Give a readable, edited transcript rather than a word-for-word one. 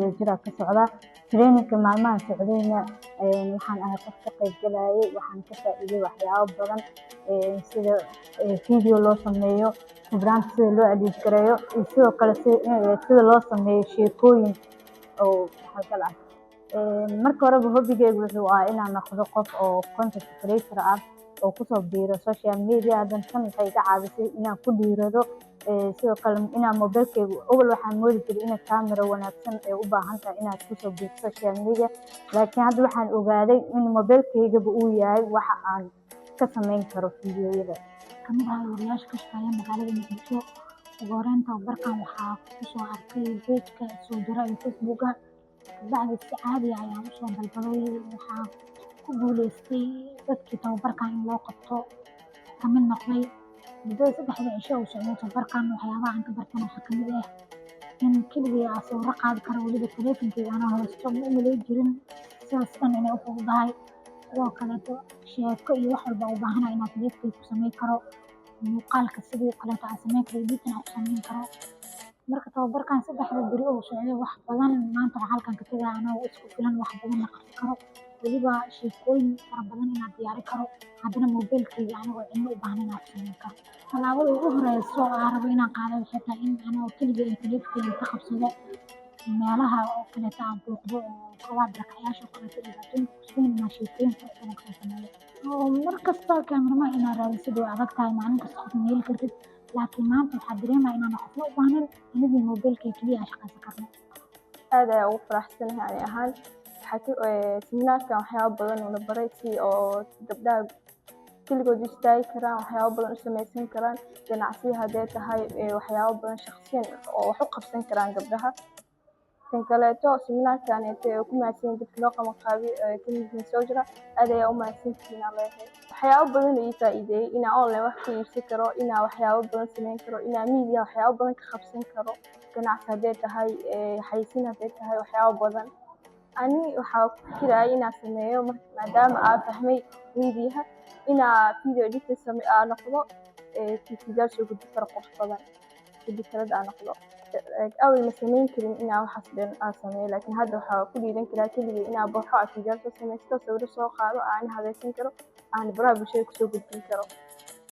wadajir ka socda. Training-ka maalmahan socdayna waxaan ahay qof ka qayb galayay, waxaan ka faa'iiday waxyaabo badan sida video loo sameeyo, brand sida loo edit gareeyo, iyo sidoo kale sida loo sameeyo sheekooyin oo halkal ah. Marka horeba hobigaygu wuxuu ahaa inaan noqdo qof oo content creator ah oo kusoo biiro social media. Haddana tan waxay iga caawisay inaan ku dhiirado sidoo kale inaan mobilkaygu awal waxaan moodi jiray inay camera wanaagsan ay u baahan tahay inaad kusoo biirto social media, laakiin hadda waxaan ogaaday in mobilkaygaba uu yahay waxa aan ka samayn karo fiidiyowyada. kamid ah wariyaasha ka shaqeeya magaalada Muqdisho. Ugu horreyn tababarkan waxaa ku soo arkay page-ka soo jira ee Facebook-ga. Kabacdi si caadi ah ayaan usoo dalbaday. Waxaan ku guuleystay dadkii tababarkan in loo qabto kamid noqday. Muddada 3 cisho uu socday tababarkan, waxyaabaha aan ka bartay waxaa kamid ah in keligay aan sawirro qaadi karo, weliba taleefankayga anoo haysto. Ma umaleyn jirin sidaas dhan inay u fududahay. Sidoo kaleeto sheeko iyo wax walba u baahanahay inaad taleefankayga ku samayn karo. Muuqaalka sidoo kaleeto aan samayn karo, editing aan ku samayn karo. Marka tababarkan 3 beri uu socday, wax badan maanta waxaan halkan ka tagay anoo isku filan, wax badan la qabsan karo, weliba sheekooyin fara badan inaan diyaari karo, haddana mobilkayga anigoo cidna u baahnayn aan ku samayn karo. Tallaabada ugu horeyso oo aan rabo inaan qaado waxay tahay in anoo keligay aan taleefankayga ka qabsado meelaha oo kaleeto aan booqdo oo goobaha barakacayaasha oo kaleeto dhibaatooyinka ku sugan inaan sheekooyin qurux badan kasoo sameeyo. Markasta cameraman inaad raadisid way adag tahay, maalin kasta qof ma heli kartid, laakiin maanta waxaa dareemayaa inaan qofna u baahnayn, anigii mobilkayga keliya aan shaqaysan karno. aad ayaan ugu faraxsanahay ani ahaan. Seminaarkan waxyaabo badan uuna baray si oo gabdhaha keligood u istaagi karaan, waxyaabo badan u samaysan karaan, ganacsiyo haddee tahay waxyaabo badan shakhsiyan oo wax u qabsan karaan gabdhaha. Tan kaleeto seminaarkan ku mahadsan dadka loo qabanqaabiyo kamid soo jira, aad ayaa u mahadsantihiin aan leeyahay. waxyaabo badan ii faa'iideeyay inaan online wax ka iibsan karo, inaan waxyaabo badan samayn karo, inaan media waxyaabo badan ka qabsan karo, ganacsi haddee tahay xayeysiin haddee tahay waxyaabo badan. Ani waxaa ku fikirayay inaan sameeyo maadaama aan fahmay mediaha inaan video editor aan noqdo fiidiyoyaal soo gudbin karo qurux badan, editor aan noqdo. awal ma samayn karin inaan waxaas dhan aan sameeyo, laakiin hadda waxaa ku dhiiran karaa keligay inaan baxo fiidiyoyaal soo samaysto, sawirro soo qaado, aan habaysan karo, aan baraha bulshada kusoo gudbin karo.